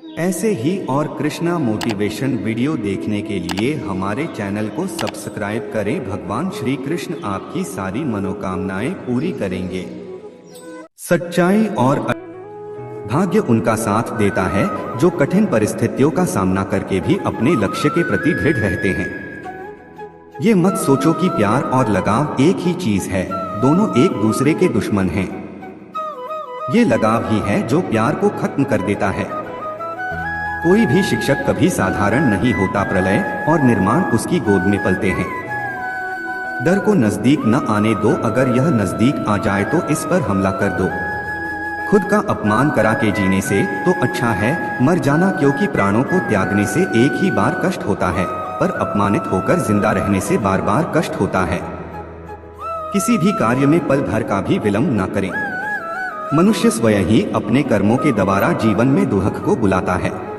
ऐसे ही और Krishna motivation video देखने के लिए हमारे चैनल को सब्सक्राइब करें। भगवान श्री कृष्ण आपकी सारी मनोकामनाएं पूरी करेंगे। सच्चाई और भाग्य उनका साथ देता है जो कठिन परिस्थितियों का सामना करके भी अपने लक्ष्य के प्रति दृढ़ रहते हैं। ये मत सोचो कि प्यार और लगाव एक ही चीज है, दोनों एक दूसरे के दुश्मन हैं। ये लगाव ही है जो प्यार को खत्म कर देता है। कोई भी शिक्षक कभी साधारण नहीं होता, प्रलय और निर्माण उसकी गोद में पलते हैं। डर को नजदीक न आने दो, अगर यह नजदीक आ जाए तो इस पर हमला कर दो। खुद का अपमान करा के जीने से तो अच्छा है मर जाना, क्योंकि प्राणों को त्यागने से एक ही बार कष्ट होता है, पर अपमानित होकर जिंदा रहने से बार बार कष्ट होता है। किसी भी कार्य में पल भर का भी विलंब न करें। मनुष्य स्वयं ही अपने कर्मों के द्वारा जीवन में दुख को बुलाता है।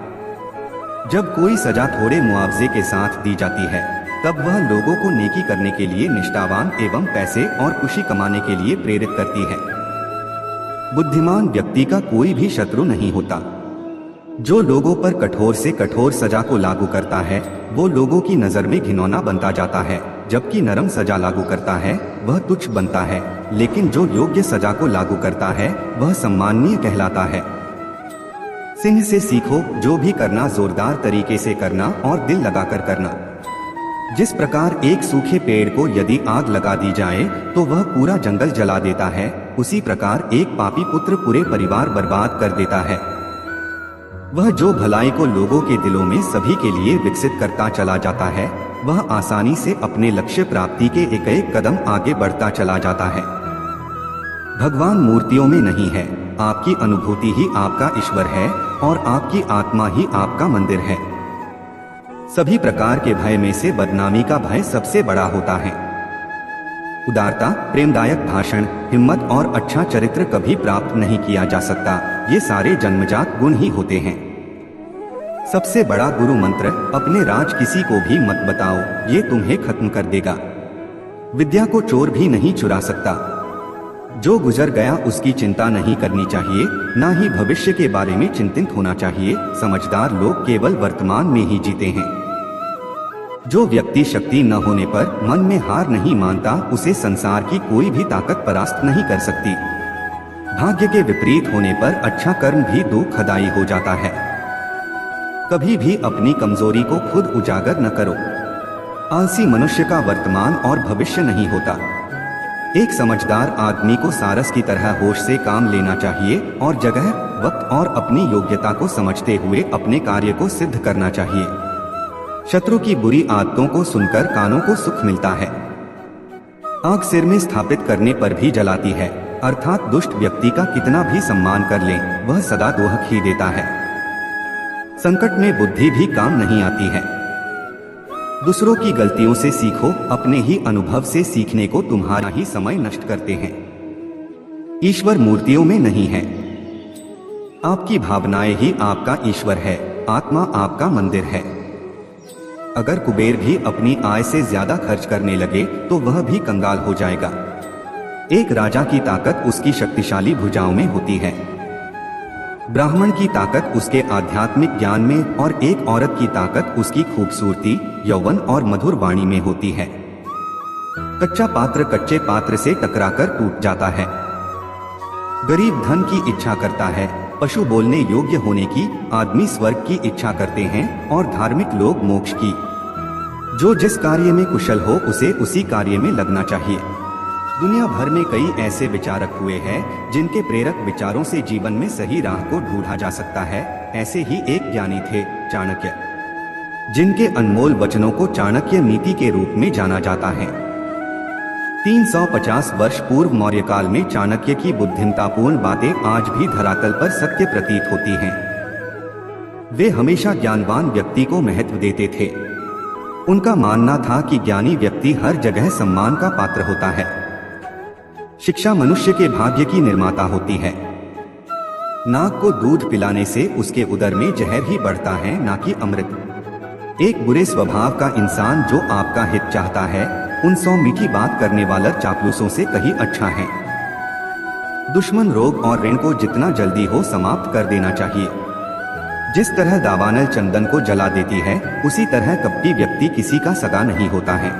जब कोई सजा थोड़े मुआवजे के साथ दी जाती है, तब वह लोगों को नेकी करने के लिए निष्ठावान एवं पैसे और खुशी कमाने के लिए प्रेरित करती है। बुद्धिमान व्यक्ति का कोई भी शत्रु नहीं होता। जो लोगों पर कठोर से कठोर सजा को लागू करता है, वो लोगों की नजर में घिनौना बनता जाता है, जबकि नरम सजा लागू करता है वह तुच्छ बनता है, लेकिन जो योग्य सजा को लागू करता है वह सम्माननीय कहलाता है। सिंह से सीखो, जो भी करना जोरदार तरीके से करना और दिल लगाकर करना। जिस प्रकार एक सूखे पेड़ को यदि आग लगा दी जाए तो वह पूरा जंगल जला देता है, उसी प्रकार एक पापी पुत्र पूरे परिवार बर्बाद कर देता है। वह जो भलाई को लोगों के दिलों में सभी के लिए विकसित करता चला जाता है, वह आसानी से अपने लक्ष्य प्राप्ति के एक एक कदम आगे बढ़ता चला जाता है। भगवान मूर्तियों में नहीं है, आपकी अनुभूति ही आपका ईश्वर है और आपकी आत्मा ही आपका मंदिर है। सभी प्रकार के भय में से बदनामी का भय सबसे बड़ा होता है। उदारता, प्रेमदायक भाषण, हिम्मत और अच्छा चरित्र कभी प्राप्त नहीं किया जा सकता। ये सारे जन्मजात गुण ही होते हैं। सबसे बड़ा गुरु मंत्र, अपने राज किसी को भी मत बताओ, ये तुम्हें खत्म कर देगा। विद्या को चोर भी नहीं चुरा सकता। जो गुजर गया उसकी चिंता नहीं करनी चाहिए, ना ही भविष्य के बारे में चिंतित होना चाहिए। समझदार लोग केवल वर्तमान में ही जीते हैं। जो व्यक्ति शक्ति न होने पर मन में हार नहीं मानता, उसे संसार की कोई भी ताकत परास्त नहीं कर सकती। भाग्य के विपरीत होने पर अच्छा कर्म भी दुखदायी हो जाता है। कभी भी अपनी कमजोरी को खुद उजागर न करो। आलसी मनुष्य का वर्तमान और भविष्य नहीं होता। एक समझदार आदमी को सारस की तरह होश से काम लेना चाहिए और जगह, वक्त और अपनी योग्यता को समझते हुए अपने कार्य को सिद्ध करना चाहिए। शत्रु की बुरी आदतों को सुनकर कानों को सुख मिलता है। आग सिर में स्थापित करने पर भी जलाती है, अर्थात दुष्ट व्यक्ति का कितना भी सम्मान कर ले, वह सदा दोहक ही देता है। संकट में बुद्धि भी काम नहीं आती है। दूसरों की गलतियों से सीखो, अपने ही अनुभव से सीखने को तुम्हारा ही समय नष्ट करते हैं। ईश्वर मूर्तियों में नहीं है। आपकी भावनाएं ही आपका ईश्वर है, आत्मा आपका मंदिर है। अगर कुबेर भी अपनी आय से ज्यादा खर्च करने लगे तो वह भी कंगाल हो जाएगा। एक राजा की ताकत उसकी शक्तिशाली भुजाओं में होती है। ब्राह्मण की ताकत उसके आध्यात्मिक ज्ञान में और एक औरत की ताकत उसकी खूबसूरती, यौवन और मधुर वाणी में होती है। कच्चा पात्र कच्चे पात्र से टकराकर टूट जाता है। गरीब धन की इच्छा करता है, पशु बोलने योग्य होने की, आदमी स्वर्ग की इच्छा करते हैं और धार्मिक लोग मोक्ष की। जो जिस कार्य में कुशल हो उसे उसी कार्य में लगना चाहिए। दुनिया भर में कई ऐसे विचारक हुए हैं जिनके प्रेरक विचारों से जीवन में सही राह को ढूंढा जा सकता है। ऐसे ही एक ज्ञानी थे, चाणक्य, जिनके अनमोल वचनों को चाणक्य नीति के रूप में जाना जाता है। 350 वर्ष पूर्व मौर्य काल में चाणक्य की बुद्धिमतापूर्ण बातें आज भी धरातल पर सत्य प्रतीत होती हैं। वे हमेशा ज्ञानवान व्यक्ति को महत्व देते थे। उनका मानना था कि ज्ञानी व्यक्ति हर जगह सम्मान का पात्र होता है। शिक्षा मनुष्य के भाग्य की निर्माता होती है। नाग को दूध पिलाने से उसके उदर में जहर ही बढ़ता है, ना कि अमृत। एक बुरे स्वभाव का इंसान जो आपका हित चाहता है, उन 100 मीठी बात करने वाला चापलूसों से कहीं अच्छा है। दुश्मन, रोग और ऋण को जितना जल्दी हो समाप्त कर देना चाहिए। जिस तरह दावानल चंदन को जला देती है, उसी तरह कपटी व्यक्ति किसी का सगा नहीं होता है।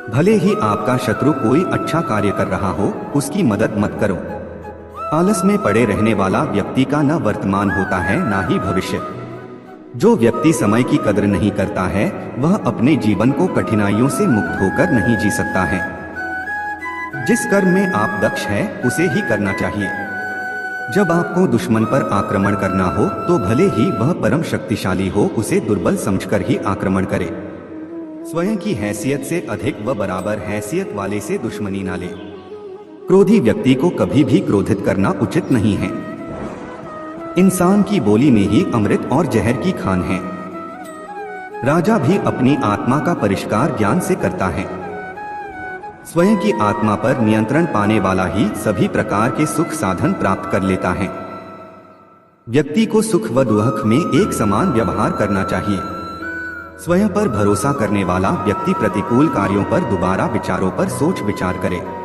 भले ही आपका शत्रु कोई अच्छा कार्य कर रहा हो, उसकी मदद मत करो। आलस में पड़े रहने वाला व्यक्ति का न वर्तमान होता है न ही भविष्य। जो व्यक्ति समय की कदर नहीं करता है, वह अपने जीवन को कठिनाइयों से मुक्त होकर नहीं जी सकता है। जिस कर्म में आप दक्ष हैं, उसे ही करना चाहिए। जब आपको दुश्मन पर आक्रमण करना हो, तो भले ही वह परम शक्तिशाली हो, उसे दुर्बल समझकर ही आक्रमण करे। स्वयं की हैसियत से अधिक व बराबर हैसियत वाले से दुश्मनी ना ले। क्रोधी व्यक्ति को कभी भी क्रोधित करना उचित नहीं है। इंसान की बोली में ही अमृत और जहर की खान है। राजा भी अपनी आत्मा का परिष्कार ज्ञान से करता है। स्वयं की आत्मा पर नियंत्रण पाने वाला ही सभी प्रकार के सुख साधन प्राप्त कर लेता है। व्यक्ति को सुख व दुख में एक समान व्यवहार करना चाहिए। स्वयं पर भरोसा करने वाला व्यक्ति प्रतिकूल कार्यों पर दोबारा विचारों पर सोच विचार करे।